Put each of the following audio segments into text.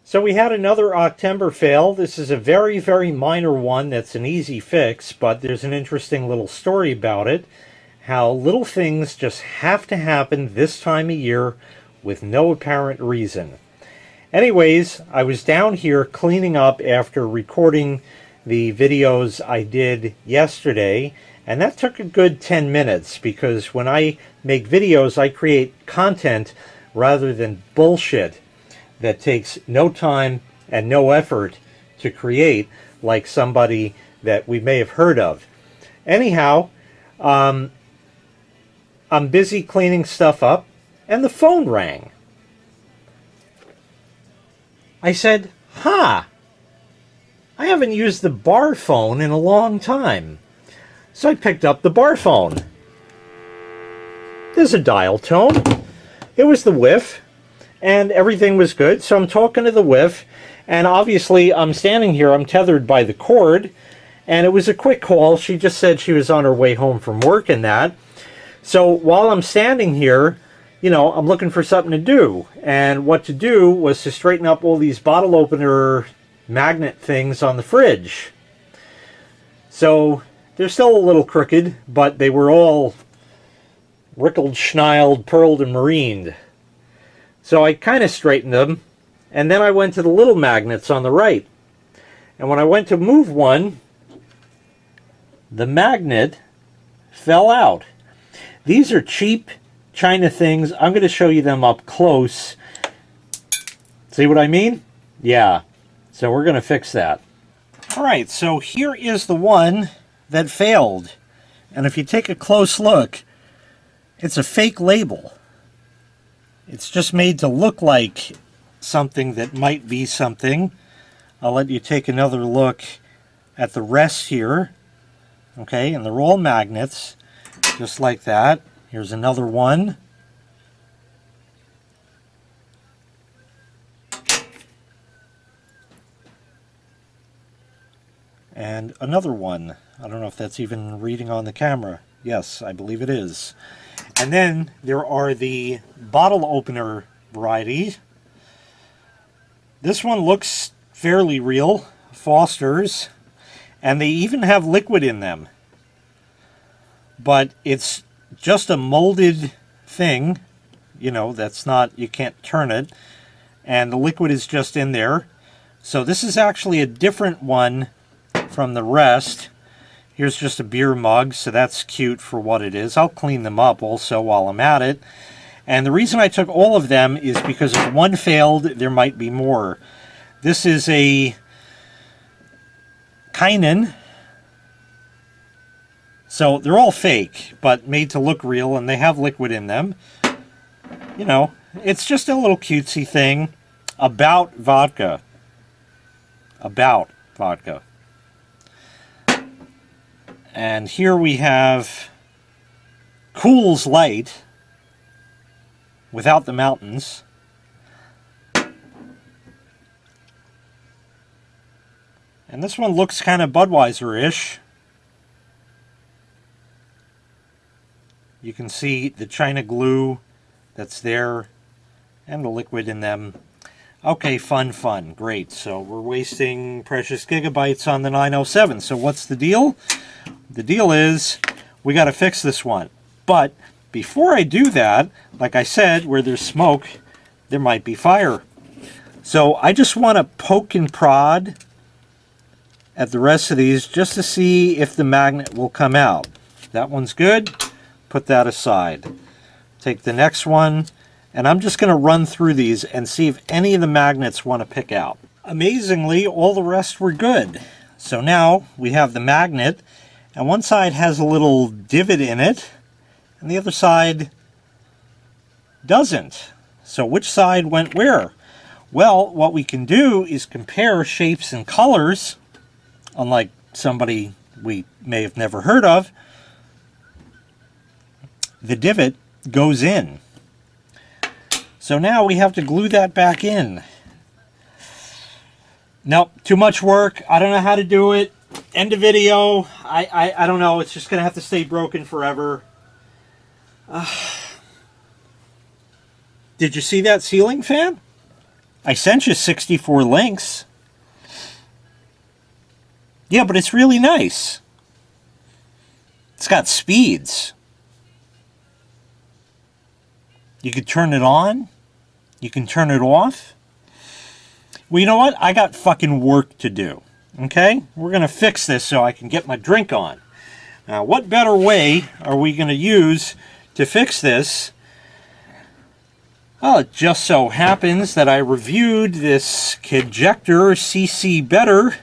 So we had another Octember fail. This is a very, very minor one that's an easy fix, but there's an interesting little story about it. How little things just have to happen this time of year with no apparent reason. Anyways, I was down here cleaning up after recording the videos I did yesterday, and that took a good 10 minutes because when I make videos, I create content rather than bullshit that takes no time and no effort to create, like somebody that we may have heard of. Anyhow, I'm busy cleaning stuff up, and the phone rang. I said, I haven't used the bar phone in a long time. So I picked up the bar phone. There's a dial tone. It was the whiff, and everything was good. So I'm talking to the whiff, and obviously I'm standing here, I'm tethered by the cord, and it was a quick call. She just said she was on her way home from work and that. So while I'm standing here, you know, I'm looking for something to do. And what to do was to straighten up all these bottle opener magnet things on the fridge. So they're still a little crooked, but they were all wrickled, schneiled, pearled, and marined. So I kind of straightened them, and then I went to the little magnets on the right. And when I went to move one, the magnet fell out. These are cheap China things. I'm going to show you them up close. See what I mean? Yeah. So we're going to fix that. All right, so here is the one that failed. And if you take a close look, it's a fake label. It's just made to look like something that might be something. I'll let you take another look at the rest here. Okay, and they're all magnets, just like that. Here's another one. And another one. I don't know if that's even reading on the camera. Yes, I believe it is. And then there are the bottle opener varieties. This one looks fairly real, Foster's, and they even have liquid in them. But it's just a molded thing, you know, that's not, you can't turn it, and the liquid is just in there. So this is actually a different one from the rest. Here's just a beer mug, so that's cute for what it is. I'll clean them up also while I'm at it. And the reason I took all of them is because if one failed, there might be more. This is a Kynan. So they're all fake, but made to look real, and they have liquid in them. You know, it's just a little cutesy thing about vodka. About vodka. And here we have Cool's Light without the mountains. And this one looks kind of Budweiser-ish. You can see the China glue that's there and the liquid in them. Okay, fun, great. So we're wasting precious gigabytes on the 907. So what's the deal? The deal is we got to fix this one. But before I do that, like I said, where there's smoke, there might be fire. So I just want to poke and prod at the rest of these just to see if the magnet will come out. That one's good. Put that aside. Take the next one, and I'm just going to run through these and see if any of the magnets want to pick out. Amazingly, all the rest were good. So now we have the magnet, and one side has a little divot in it, and the other side doesn't. So which side went where? Well, what we can do is compare shapes and colors, unlike somebody we may have never heard of. The divot goes in. So now we have to glue that back in. Nope, too much work. I don't know how to do it. End of video. I don't know. It's just going to have to stay broken forever. Did you see that ceiling fan? I sent you 64 links. Yeah, but it's really nice. It's got speeds. You can turn it on. You can turn it off. Well, you know what? I got fucking work to do. Okay? We're going to fix this so I can get my drink on. Now, what better way are we going to use to fix this? Well, it just so happens that I reviewed this Kidjector CC Better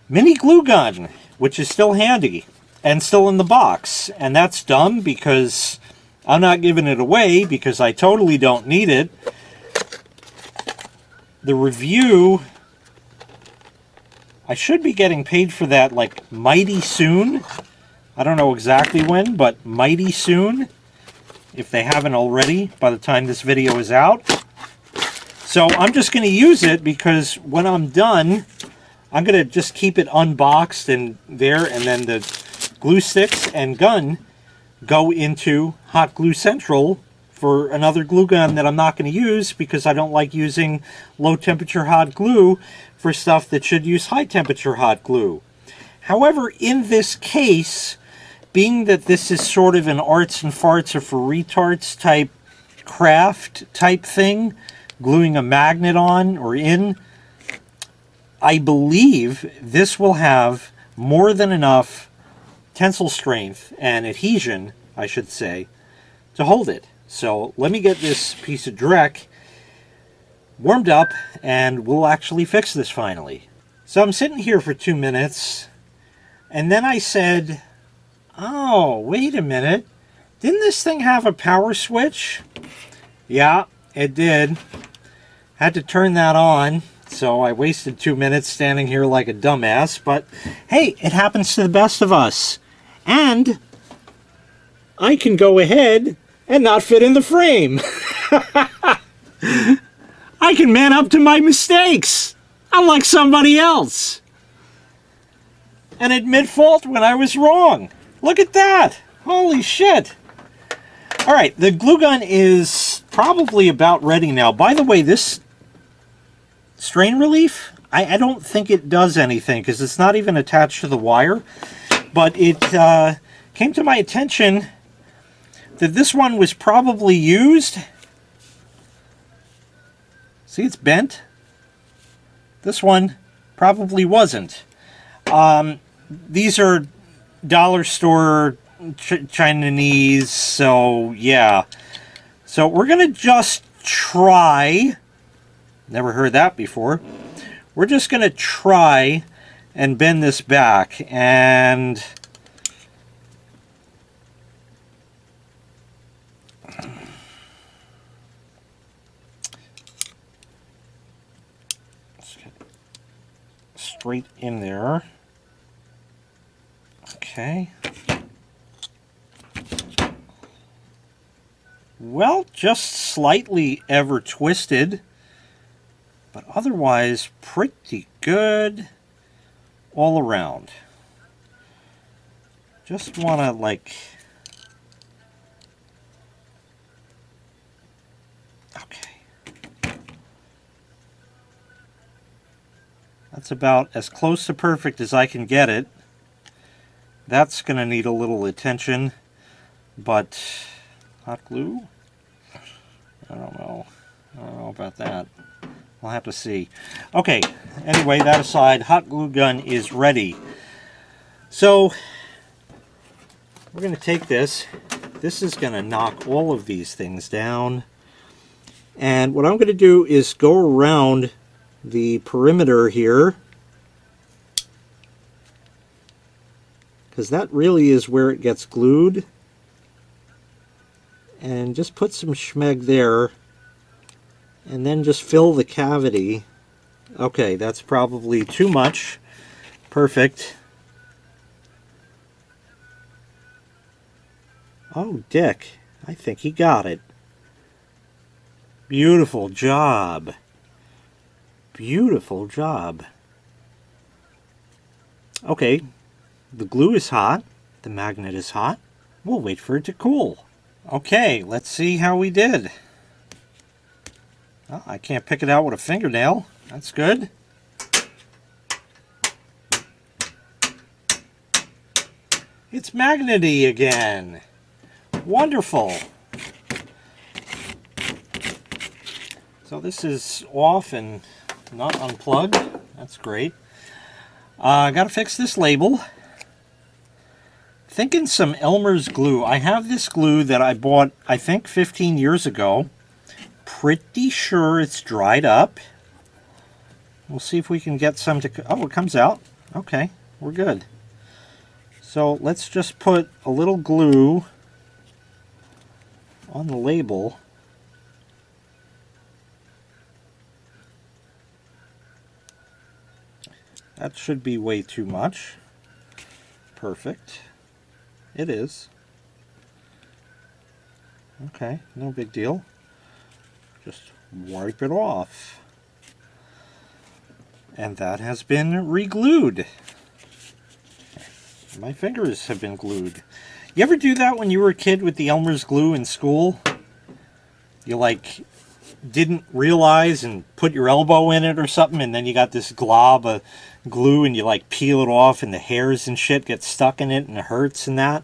mini glue gun, which is still handy and still in the box. And that's dumb because I'm not giving it away because I totally don't need it. The review, I should be getting paid for that like mighty soon. I don't know exactly when, but mighty soon, if they haven't already by the time this video is out. So I'm just going to use it because when I'm done, I'm going to just keep it unboxed and there, and then the glue sticks and gun go into Hot Glue Central for another glue gun that I'm not going to use because I don't like using low temperature hot glue for stuff that should use high temperature hot glue. However, in this case, being that this is sort of an arts and farts or for retards type craft type thing, gluing a magnet on or in, I believe this will have more than enough tensile strength and adhesion, I should say, to hold it. So let me get this piece of dreck warmed up and we'll actually fix this finally. So I'm sitting here for 2 minutes and then I said, oh, wait a minute. Didn't this thing have a power switch? Yeah, it did. Had to turn that on. So I wasted 2 minutes standing here like a dumbass. But hey, it happens to the best of us. And I can go ahead and not fit in the frame. I can man up to my mistakes, unlike somebody else. And admit fault when I was wrong. Look at that. Holy shit. All right, the glue gun is probably about ready now. By the way, this strain relief, I don't think it does anything because it's not even attached to the wire. But it came to my attention that this one was probably used. See, it's bent. This one probably wasn't. These are dollar store Chinese, so yeah. So we're going to just try, never heard that before, we're just going to try and bend this back, and let's get straight in there. Okay. Well, just slightly ever twisted, but otherwise pretty good all around. Just want to like, okay. That's about as close to perfect as I can get it. That's going to need a little attention, but hot glue? I don't know. I don't know about that. We'll have to see. Okay, anyway, that aside, hot glue gun is ready. So, we're going to take this. This is going to knock all of these things down. And what I'm going to do is go around the perimeter here, because that really is where it gets glued. And just put some schmeg there. And then just fill the cavity. Okay, that's probably too much. Perfect. Oh, Dick. I think he got it. Beautiful job. Beautiful job. Okay, the glue is hot. The magnet is hot. We'll wait for it to cool. Okay, let's see how we did. Oh, I can't pick it out with a fingernail. That's good. It's magnety again. Wonderful. So this is off and not unplugged. That's great. I got to fix this label. Thinking some Elmer's glue. I have this glue that I bought, I think, 15 years ago. Pretty sure it's dried up. We'll see if we can get some to... Oh, it comes out. Okay, we're good. So let's just put a little glue on the label. That should be way too much. Perfect. It is. Okay, no big deal. Just wipe it off. And that has been re-glued. My fingers have been glued. You ever do that when you were a kid with the Elmer's glue in school? You like didn't realize and put your elbow in it or something, and then you got this glob of glue and you like peel it off and the hairs and shit get stuck in it and it hurts and that.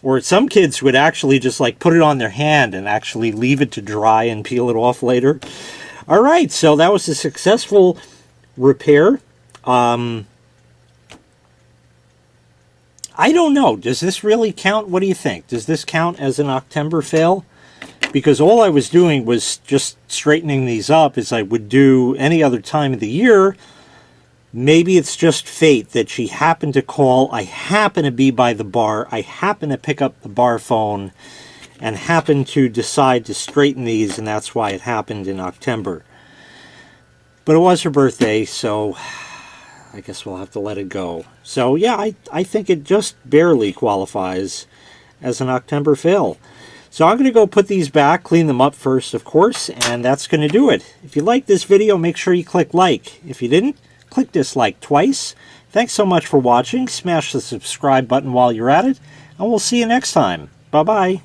Or some kids would actually just like put it on their hand and actually leave it to dry and peel it off later. All right, so that was a successful repair. I don't know. Does this really count? What do you think? Does this count as an Octember fail? Because all I was doing was just straightening these up as I would do any other time of the year. Maybe it's just fate that she happened to call. I happen to be by the bar. I happen to pick up the bar phone and happen to decide to straighten these, and that's why it happened in Octember. But it was her birthday, so I guess we'll have to let it go. So yeah, I think it just barely qualifies as an Octember fail. So I'm going to go put these back, clean them up first, of course, and that's going to do it. If you liked this video, make sure you click like. If you didn't, click dislike twice. Thanks so much for watching. Smash the subscribe button while you're at it, and we'll see you next time. Bye-bye.